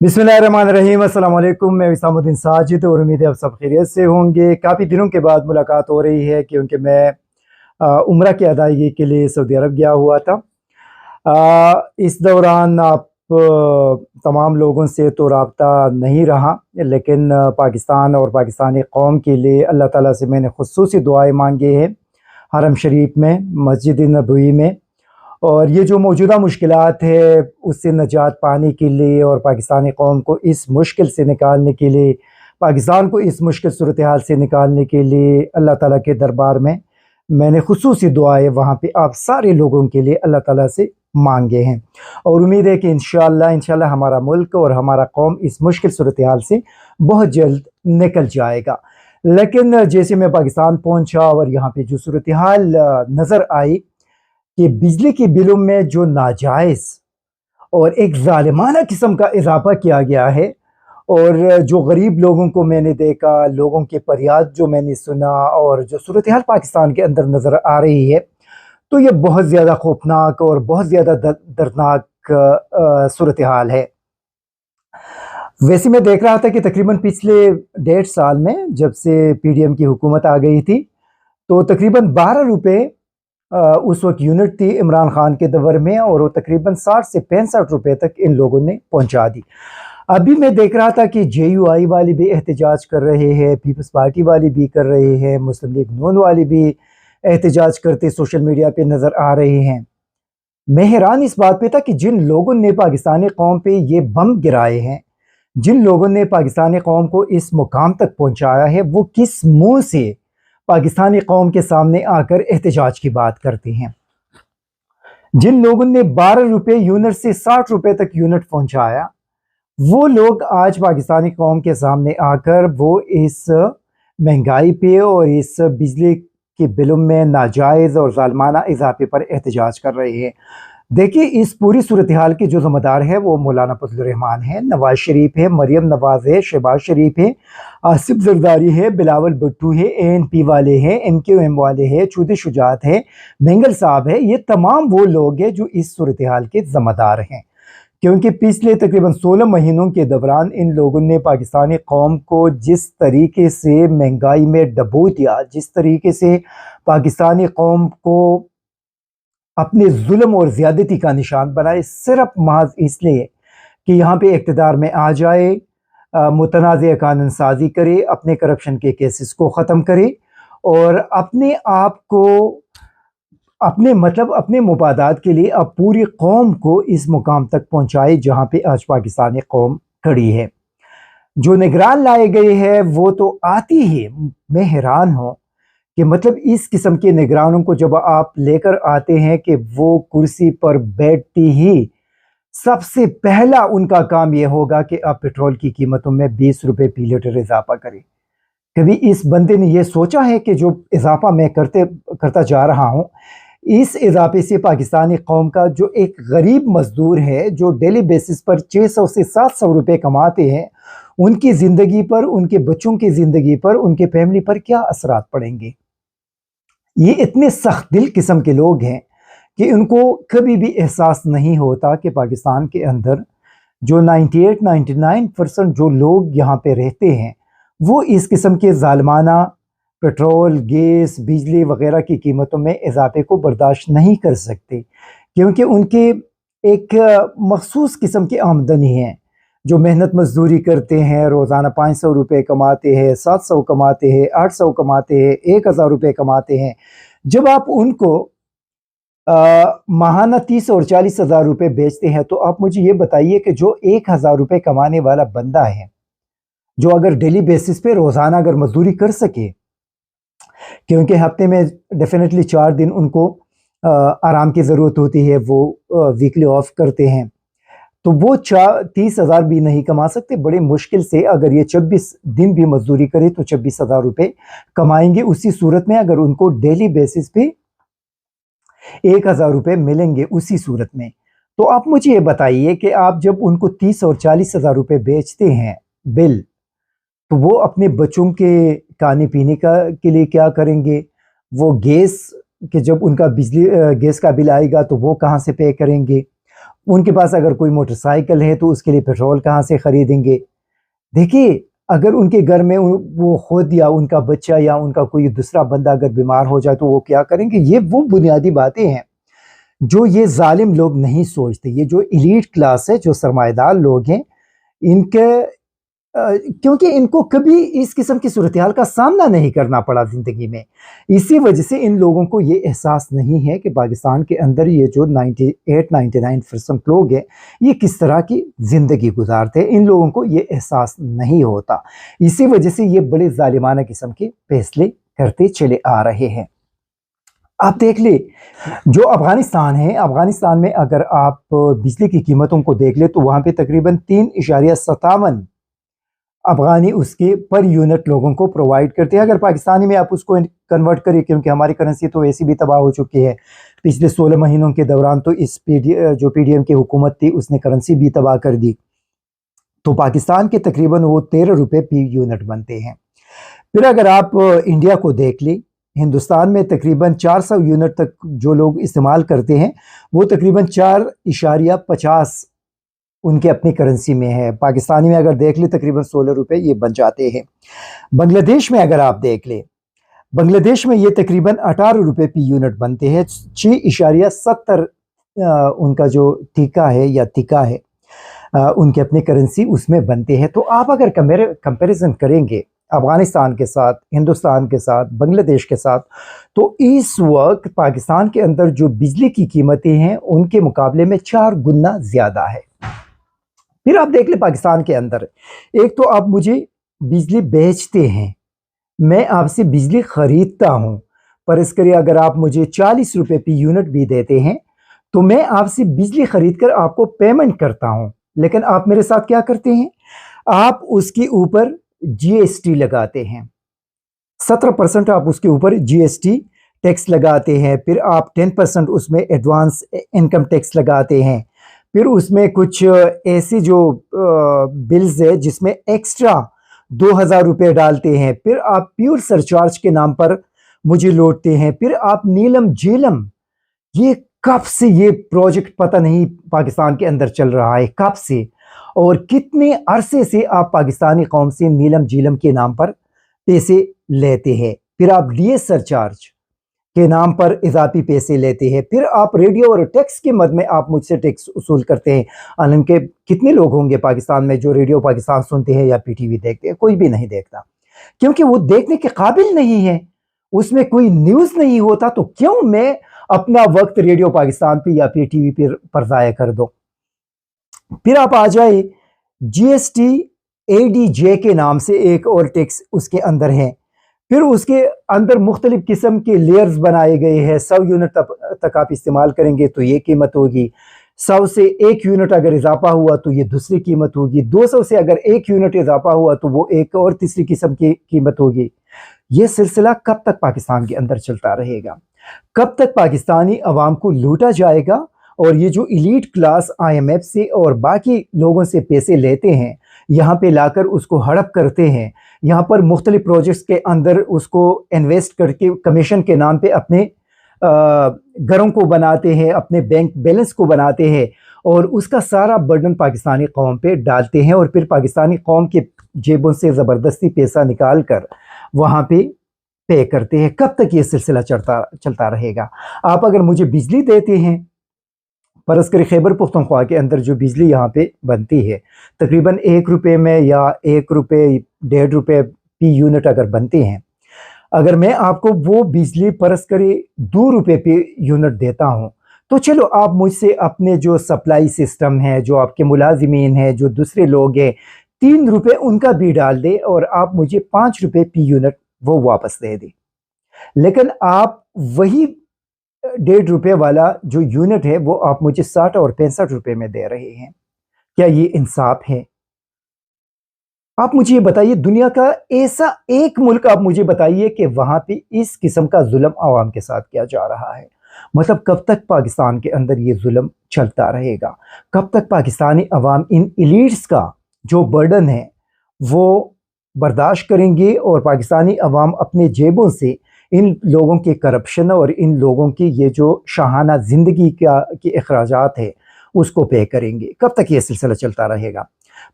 बिस्मिल्लाहिर्रहमानिर्रहीम। अस्सलाम वालेकुम। मैं इसामुद्दीन साजिद और उम्मीद है आप सब खैरियत से होंगे। काफ़ी दिनों के बाद मुलाकात हो रही है क्योंकि मैं उम्रा की अदायगी के लिए सऊदी अरब गया हुआ था। इस दौरान आप तमाम लोगों से तो राब्ता नहीं रहा, लेकिन पाकिस्तान और पाकिस्तानी कौम के लिए अल्लाह ताला से मैंने खुसूसी दुआएं मांगी हैं हरम शरीफ में, मस्जिद नबवी में। और ये जो मौजूदा मुश्किलात है उससे निजात पाने के लिए और पाकिस्तानी कौम को इस मुश्किल से निकालने के लिए, पाकिस्तान को इस मुश्किल सूरत हाल से निकालने के लिए अल्लाह ताला के दरबार में मैंने खुसूसी दुआएं वहाँ पे आप सारे लोगों के लिए अल्लाह ताला से मांगे हैं। और उम्मीद है कि इंशाल्लाह हमारा मुल्क और हमारा कौम इस मुश्किल सूरत हाल से बहुत जल्द निकल जाएगा। लेकिन जैसे मैं पाकिस्तान पहुँचा और यहाँ पे जो सूरत हाल नज़र आई कि बिजली के बिलों में जो नाजायज़ और एक ज़ालिमाना किस्म का इजाफा किया गया है, और जो गरीब लोगों को मैंने देखा, लोगों के फरियाद जो मैंने सुना, और जो सूरत हाल पाकिस्तान के अंदर नज़र आ रही है, तो ये बहुत ज़्यादा खौफनाक और बहुत ज़्यादा दर्दनाक सूरत हाल है। वैसे मैं देख रहा था कि तकरीबन पिछले 1.5 साल में जब से पीडीएम की हुकूमत आ गई थी, तो तकरीबन 12 रुपये उस वक्त यूनिट थी इमरान खान के दवर में, और वो तकरीबन 60 से 65 रुपए तक इन लोगों ने पहुंचा दी। अभी मैं देख रहा था कि JUI वाले भी एहतजाज कर रहे हैं, पीपल्स पार्टी वाले भी कर रहे हैं, मुस्लिम लीग नून वाले भी एहतजाज करते सोशल मीडिया पे नज़र आ रहे हैं। मैं हैरान इस बात पे था कि जिन लोगों ने पाकिस्तानी कौम पे ये बम गिराए हैं, जिन लोगों ने पाकिस्तानी कौम को इस मुकाम तक पहुंचाया है, वो किस मुंह से पाकिस्तानी कौम के सामने आकर एहतजाज की बात करते हैं। जिन लोगों ने 12 रुपये यूनिट से 60 रुपए तक यूनिट पहुंचाया, वो लोग आज पाकिस्तानी कौम के सामने आकर वो इस महंगाई पे और इस बिजली के बिलों में नाजायज़ और ज़ालिमाना इजाफे पर एहतजाज कर रहे हैं। देखिए, इस पूरी सूरत हाल के जो ज़िम्मेदार है वो मौलाना फजल रहमान है, नवाज शरीफ है, मरियम नवाज है, शहबाज शरीफ है, आसिफ जरदारी है, बिलावल भुट्टो है, ANP वाले हैं, MQM वाले हैं, चौधरी शुजात है, मेंगल साहब है। ये तमाम वो लोग हैं जो इस सूरत हाल के ज़िम्मेदार हैं, क्योंकि पिछले तकरीबन 16 महीनों के दौरान इन लोगों ने पाकिस्तानी कौम को जिस तरीके से महंगाई में डबो दिया, जिस तरीके से पाकिस्तानी कौम को अपने जुल्म और ज़्यादती का निशान बनाए, सिर्फ महज इसलिए कि यहाँ पे इक़्तिदार में आ जाए, मुतनाज़ कानून साजी करे, अपने करप्शन के केसेस को ख़त्म करे और अपने आप को अपने मुफादात के लिए अब पूरी कौम को इस मुकाम तक पहुँचाए जहाँ पे आज पाकिस्तानी कौम खड़ी है। जो निगरान लाए गए हैं वो तो आती ही मैं हैरान हूँ कि इस किस्म के निगरानों को जब आप लेकर आते हैं कि वो कुर्सी पर बैठती ही सबसे पहला उनका काम यह होगा कि आप पेट्रोल की कीमतों में 20 रुपये फी लीटर इजाफा करें। कभी इस बंदे ने यह सोचा है कि जो इजाफा मैं करता जा रहा हूँ, इस इजाफे से पाकिस्तानी कौम का जो एक गरीब मजदूर है जो डेली बेसिस पर 600 से 700 रुपये कमाते हैं, उनकी ज़िंदगी पर, उनके बच्चों की ज़िंदगी पर, उनके फैमिली पर क्या असरात पड़ेंगे। ये इतने सख्त दिल किस्म के लोग हैं कि उनको कभी भी एहसास नहीं होता कि पाकिस्तान के अंदर जो 98-99% जो लोग यहाँ पे रहते हैं वो इस किस्म के ज़ालिमाना पेट्रोल, गैस, बिजली वगैरह की कीमतों में इजाफे को बर्दाश्त नहीं कर सकते, क्योंकि उनके एक मखसूस किस्म की आमदनी है। जो मेहनत मजदूरी करते हैं, रोज़ाना 500 रुपये कमाते हैं, 700 कमाते हैं, 800 कमाते हैं, 1000 रुपये कमाते हैं। जब आप उनको माहाना 30 और 40 हज़ार रुपये बेचते हैं, तो आप मुझे ये बताइए कि जो 1000 रुपये कमाने वाला बंदा है, जो अगर डेली बेसिस पे रोज़ाना अगर मजदूरी कर सके, क्योंकि हफ्ते में डेफिनेटली 4 दिन उनको आराम की ज़रूरत होती है, वो वीकली ऑफ करते हैं, तो वो 30,000 भी नहीं कमा सकते। बड़े मुश्किल से अगर ये 26 दिन भी मजदूरी करे तो 26,000 रुपये कमाएंगे। उसी सूरत में अगर उनको डेली बेसिस पे 1000 रुपये मिलेंगे उसी सूरत में, तो आप मुझे ये बताइए कि आप जब उनको 30 और 40 हज़ार रुपये बेचते हैं बिल, तो वो अपने बच्चों के खाने पीने के लिए क्या करेंगे। वो गैस के जब उनका गैस का बिल आएगा तो वो कहाँ से पे करेंगे। ان کے پاس اگر کوئی موٹر سائیکل ہے تو اس کے لیے پیٹرول کہاں سے خریدیں گے؟ دیکھیے اگر ان کے گھر میں وہ خود یا ان کا بچہ یا ان کا کوئی دوسرا بندہ اگر بیمار ہو جائے تو وہ کیا کریں گے؟ یہ وہ بنیادی باتیں ہیں جو یہ ظالم لوگ نہیں سوچتے. یہ جو ایلیٹ کلاس ہے، جو سرمایہ دار لوگ ہیں، ان کے کیونکہ ان کو کبھی اس قسم کی صورتحال کا سامنا نہیں کرنا پڑا زندگی میں، اسی وجہ سے ان لوگوں کو یہ احساس نہیں ہے کہ پاکستان کے اندر یہ جو 98-99% لوگ ہیں یہ کس طرح کی زندگی گزارتے ہیں. ان لوگوں کو یہ احساس نہیں ہوتا، اسی وجہ سے یہ بڑے ظالمانہ قسم کے فیصلے کرتے چلے آ رہے ہیں. آپ دیکھ لیں جو افغانستان ہے، افغانستان میں اگر آپ بجلی کی قیمتوں کو دیکھ لیں تو وہاں پہ تقریباً 3.57 افغانی اس کے پر یونٹ لوگوں کو پرووائڈ کرتے ہیں. اگر پاکستانی میں آپ اس کو کنورٹ کریں، کیونکہ ہماری کرنسی تو ایسی بھی تباہ ہو چکی ہے پچھلے 16 مہینوں کے دوران، تو اس جو پی ڈی ایم کی حکومت تھی اس نے کرنسی بھی تباہ کر دی، تو پاکستان کے تقریباً وہ 13 روپے پی یونٹ بنتے ہیں. پھر اگر آپ انڈیا کو دیکھ لیں، ہندوستان میں تقریباً 400 یونٹ تک جو لوگ استعمال کرتے ہیں وہ تقریباً 4.50 ان کے اپنی کرنسی میں ہے. پاکستانی میں اگر دیکھ لیں تقریباً 16 روپے یہ بن جاتے ہیں. بنگلہ دیش میں اگر آپ دیکھ لیں، بنگلہ دیش میں یہ تقریباً 18 روپے پی یونٹ بنتے ہیں. 6.70 ان کا جو ٹیکا ہے یا تکا ہے ان کے اپنی کرنسی اس میں بنتے ہیں. تو آپ اگر کمپیریزن کریں گے افغانستان کے ساتھ، ہندوستان کے ساتھ، بنگلہ دیش کے ساتھ، تو اس وقت پاکستان کے اندر جو بجلی کی قیمتیں ہیں ان کے مقابلے میں 4 گنا زیادہ ہے. پھر آپ دیکھ لیں پاکستان کے اندر، ایک تو آپ مجھے بجلی بیچتے ہیں، میں آپ سے بجلی خریدتا ہوں. فرض کریے اگر آپ مجھے 40 روپے پی یونٹ بھی دیتے ہیں تو میں آپ سے بجلی خرید کر آپ کو پیمنٹ کرتا ہوں، لیکن آپ میرے ساتھ کیا کرتے ہیں؟ آپ اس کے اوپر جی ایس ٹی لگاتے ہیں. 17% آپ اس کے اوپر جی ایس ٹی ٹیکس لگاتے ہیں. پھر آپ 10% اس میں ایڈوانس انکم ٹیکس لگاتے ہیں. پھر اس میں کچھ ایسی جو بلز ہے جس میں ایکسٹرا 2000 روپے ڈالتے ہیں. پھر آپ پیور سرچارج کے نام پر مجھے لوٹتے ہیں. پھر آپ نیلم جیلم، یہ کب سے یہ پروجیکٹ پتہ نہیں پاکستان کے اندر چل رہا ہے، کب سے اور کتنے عرصے سے آپ پاکستانی قوم سے نیلم جیلم کے نام پر پیسے لیتے ہیں. پھر آپ ڈی ایس سرچارج کے نام پر اضافی پیسے لیتے ہیں. پھر آپ ریڈیو اور ٹیکس کے مد میں آپ مجھ سے ٹیکس وصول کرتے ہیں. حالانکہ کتنے لوگ ہوں گے پاکستان میں جو ریڈیو پاکستان سنتے ہیں یا پی ٹی وی دیکھتے ہیں؟ کوئی بھی نہیں دیکھتا، کیونکہ وہ دیکھنے کے قابل نہیں ہے، اس میں کوئی نیوز نہیں ہوتا. تو کیوں میں اپنا وقت ریڈیو پاکستان پہ یا پی ٹی وی پر ضائع کر دو؟ پھر آپ آ جائے G S T A D J کے نام سے ایک اور ٹیکس اس کے اندر ہے. پھر اس کے اندر مختلف قسم کے لیئرز بنائے گئے ہیں. 100 یونٹ تک آپ استعمال کریں گے تو یہ قیمت ہوگی، 100 سے 1 یونٹ اگر اضافہ ہوا تو یہ دوسری قیمت ہوگی، 200 سے اگر 1 یونٹ اضافہ ہوا تو وہ ایک اور تیسری قسم کی قیمت ہوگی. یہ سلسلہ کب تک پاکستان کے اندر چلتا رہے گا؟ کب تک پاکستانی عوام کو لوٹا جائے گا؟ اور یہ جو elite class I M F سے اور باقی لوگوں سے پیسے لیتے ہیں، یہاں پہ لا کر اس کو ہڑپ کرتے ہیں، یہاں پر مختلف پروجیکٹس کے اندر اس کو انویسٹ کر کے کمیشن کے نام پہ اپنے گھروں کو بناتے ہیں، اپنے بینک بیلنس کو بناتے ہیں، اور اس کا سارا برڈن پاکستانی قوم پہ ڈالتے ہیں، اور پھر پاکستانی قوم کے جیبوں سے زبردستی پیسہ نکال کر وہاں پہ پے کرتے ہیں. کب تک یہ سلسلہ چلتا رہے گا؟ آپ اگر مجھے بجلی دیتے ہیں، فرض کریں خیبر پختونخوا کے اندر جو بجلی یہاں پہ بنتی ہے تقریباً 1 روپے میں یا 1 روپے 1.5 روپے پی یونٹ اگر بنتے ہیں، اگر میں آپ کو وہ بجلی فرض کرے 2 روپے پی یونٹ دیتا ہوں، تو چلو آپ مجھ سے اپنے جو سپلائی سسٹم ہے، جو آپ کے ملازمین ہیں، جو دوسرے لوگ ہیں، 3 روپے ان کا بھی ڈال دے اور آپ مجھے 5 روپے پی یونٹ وہ واپس دے دیں. لیکن آپ وہی 1.5 روپے والا جو یونٹ ہے وہ آپ مجھے 60 اور 65 روپے میں دے رہے ہیں. کیا یہ انصاف ہے؟ آپ مجھے یہ بتائیے، دنیا کا ایسا ایک ملک آپ مجھے بتائیے کہ وہاں پہ اس قسم کا ظلم عوام کے ساتھ کیا جا رہا ہے. مطلب کب تک پاکستان کے اندر یہ ظلم چلتا رہے گا؟ کب تک پاکستانی عوام ان ایلیٹس کا جو برڈن ہے وہ برداشت کریں گے، اور پاکستانی عوام اپنے جیبوں سے ان لوگوں کے کرپشن اور ان لوگوں کی یہ جو شاہانہ زندگی کے اخراجات ہے اس کو पे करेंगे। कब तक ये सिलसिला चलता रहेगा?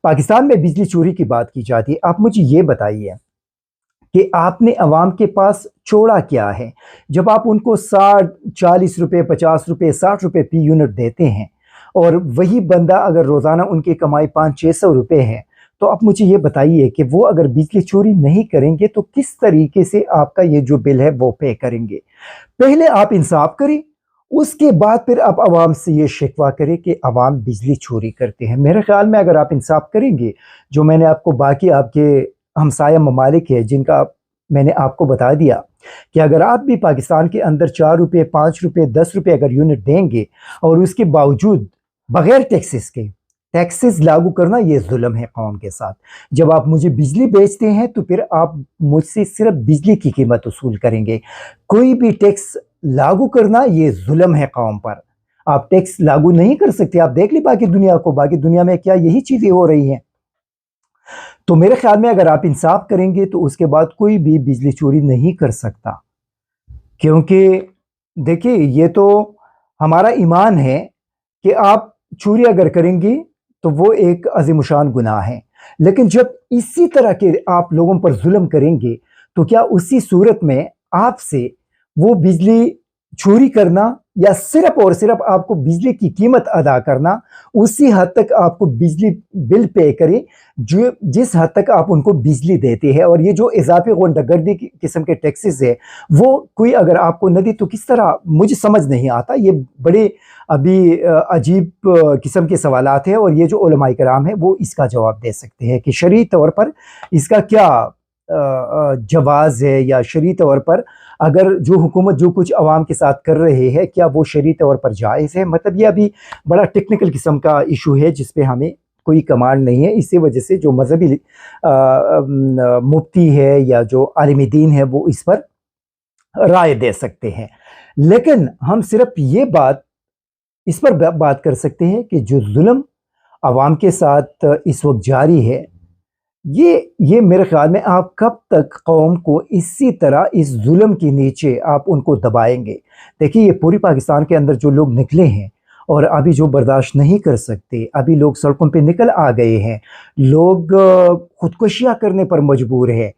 पाकिस्तान में बिजली चोरी की बात की जाती है। आप मुझे ये बताइए कि आपने अवाम के पास छोड़ा क्या है? जब आप उनको 60, 40 रुपए, 50 रुपए, 60 रुपए फी यूनिट देते हैं और वही बंदा अगर रोज़ाना उनकी कमाई 500-600 रुपए है, तो आप मुझे ये बताइए कि वो अगर बिजली चोरी नहीं करेंगे तो किस तरीके से आपका ये जो बिल है वो पे करेंगे? पहले आप इंसाफ करें, उसके बाद फिर आप आवाम से ये शिकवा करें कि आवाम बिजली चोरी करते हैं। मेरे ख्याल में अगर आप इंसाफ करेंगे, जो मैंने आपको बाकी आपके हमसाया ममालिक है जिनका मैंने आपको बता दिया कि अगर आप भी पाकिस्तान के अंदर 4 रुपये, 5 रुपये, 10 रुपये अगर यूनिट देंगे और उसके बावजूद बगैर टैक्सेस के टैक्सेस लागू करना, ये जुल्म है कौम के साथ। जब आप मुझे बिजली बेचते हैं तो फिर आप मुझसे सिर्फ बिजली की कीमत वसूल करेंगे, कोई भी टैक्स लागू करना ये जुल्म है कौम पर। आप टैक्स लागू नहीं कर सकते। आप देख ली बाकी दुनिया को, बाकी दुनिया में क्या यही चीज़ें हो रही हैं। तो मेरे ख्याल में अगर आप इंसाफ करेंगे तो उसके बाद कोई भी बिजली चोरी नहीं कर सकता, क्योंकि देखिए ये तो हमारा ईमान है कि आप चोरी अगर करेंगे तो वो एक अज़ीमुशान गुनाह है। लेकिन जब इसी तरह के आप लोगों पर जुल्म करेंगे तो क्या उसी सूरत में आपसे वो बिजली चोरी करना या सिर्फ और सिर्फ आपको बिजली की कीमत अदा करना, उसी हद तक आपको बिजली बिल पे करे जो जिस हद तक आप उनको बिजली देते हैं। और ये जो इजाफी गुंडागर्दी किस्म के टैक्सेस है वो कोई अगर आपको न दी तो किस तरह, मुझे समझ नहीं आता। ये बड़े अभी अजीब किस्म के सवालात हैं और ये जो उलमाए कराम है वो इसका जवाब दे सकते हैं कि शरई तौर पर इसका क्या जवाज़ है, या शरई तौर पर अगर जो हुकूमत जो कुछ अवाम के साथ कर रहे हैं क्या वो शरई तौर पर जायज़ है। मतलब ये अभी बड़ा टेक्निकल किस्म का इशू है जिस पे हमें कोई कमांड नहीं है। इसी वजह से जो मजहबी मुफ्ती है या जो आलिम दीन है वो इस पर राय दे सकते हैं। लेकिन हम सिर्फ ये बात इस पर बात कर सकते हैं कि जो जुल्म अवाम के साथ इस वक्त जारी है, ये मेरे ख्याल में आप कब तक कौम को इसी तरह इस जुल्म के नीचे आप उनको दबाएंगे। देखिए ये पूरी पाकिस्तान के अंदर जो लोग निकले हैं और अभी जो बर्दाश्त नहीं कर सकते, अभी लोग सड़कों पे निकल आ गए हैं, लोग खुदकुशियाँ करने पर मजबूर है,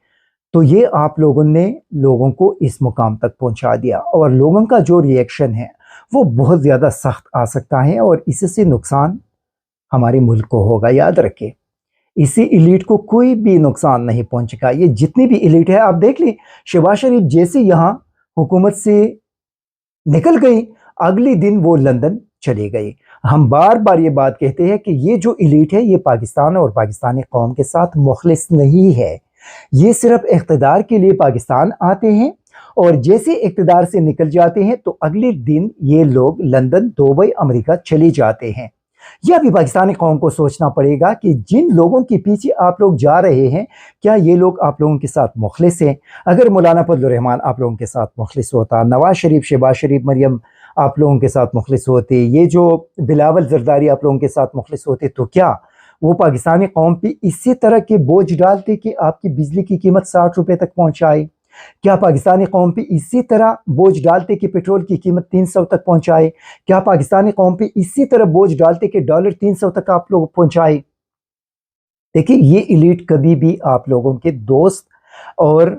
तो ये आप लोगों ने लोगों को इस मुकाम तक पहुंचा दिया और लोगों का जो रिएक्शन है वो बहुत ज़्यादा सख्त आ सकता है और इससे नुकसान हमारे मुल्क को होगा। याद रखें, इसी एलीट को कोई भी नुकसान नहीं पहुंचेगा। ये जितनी भी एलीट है, आप देख ली शहबाज शरीफ जैसे यहाँ हुकूमत से निकल गई, अगले दिन वो लंदन चले गए। हम बार बार ये बात कहते हैं कि ये जो एलीट है ये पाकिस्तान और पाकिस्तानी कौम के साथ मुखलिस नहीं है। ये सिर्फ इख्तिदार के लिए पाकिस्तान आते हैं और जैसे इख्तिदार से निकल जाते हैं तो अगले दिन ये लोग लंदन, दुबई, अमेरिका चले जाते हैं। यह भी पाकिस्तानी कौम को सोचना पड़ेगा कि जिन लोगों के पीछे आप लोग जा रहे हैं क्या ये लोग आप लोगों के साथ मुखलिस हैं। अगर मौलाना फजल रहमान आप लोगों के साथ मुखलिस होता, नवाज शरीफ, शहबाज शरीफ, मरियम आप लोगों के साथ मुखलिस होते, ये जो बिलावल जरदारी आप लोगों के साथ मुखलिस होते, तो क्या वो पाकिस्तानी कौम पे इसी तरह के बोझ डालते कि आपकी बिजली की कीमत 60 रुपये तक पहुँचाए? क्या पाकिस्तानी कौम पे इसी तरह बोझ डालते कि पेट्रोल की कीमत 300 तक पहुंचाए? क्या पाकिस्तानी कौम पे इसी तरह बोझ डालते कि डॉलर 300 तक आप लोग पहुंचाए? देखिए ये एलीट कभी भी आप लोगों के दोस्त और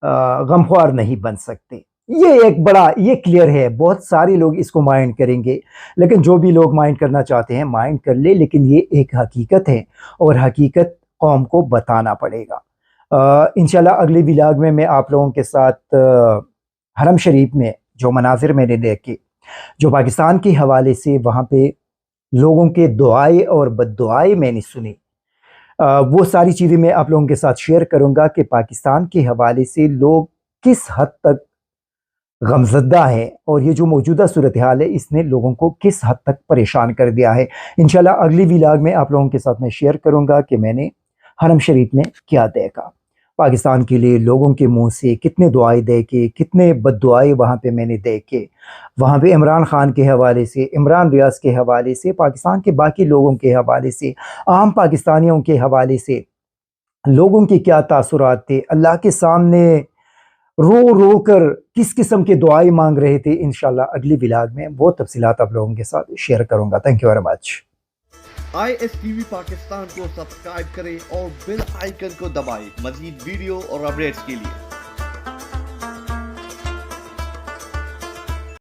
गमख्वार नहीं बन सकते। ये एक बड़ा, ये क्लियर है। बहुत सारे लोग इसको माइंड करेंगे, लेकिन जो भी लोग माइंड करना चाहते हैं माइंड कर ले, लेकिन ये एक हकीकत है और हकीकत कौम को बताना पड़ेगा। इंशाल्लाह अगले व्लॉग में मैं आप लोगों के साथ हरम शरीफ में जो मनाजिर मैंने देखे, जो पाकिस्तान के हवाले से वहाँ पे लोगों के दुआएं और बद्दुआएं मैंने सुनी, वो सारी चीज़ें मैं आप लोगों के साथ शेयर करूँगा कि पाकिस्तान के हवाले से लोग किस हद तक गमज़दा है और ये जो मौजूदा सूरत हाल है इसने लोगों को किस हद तक परेशान कर दिया है। इंशाल्लाह अगली व्लॉग में आप लोगों के साथ मैं शेयर करूँगा कि मैंने हरम शरीफ में क्या देखा। पाकिस्तान के लिए लोगों के मुंह से कितने दुआएं देखे, कितने बद्दुआएं वहाँ पे मैंने देखे। वहाँ पे इमरान खान के हवाले से, इमरान रियाज के हवाले से, पाकिस्तान के बाकी लोगों के हवाले से, आम पाकिस्तानियों के हवाले से लोगों के क्या तासुरात थे। अल्लाह के सामने رو رو کر کس قسم کی دعائیں مانگ رہے تھے. انشاءاللہ اگلی ولاگ میں وہ تفصیلات آپ لوگوں کے ساتھ شیئر کروں گا. Thank you very much. ISTV Pakistan کو سبسکرائب کریں اور بیل آئیکن کو دبائیں مزید ویڈیو اور اپڈیٹس کے لیے.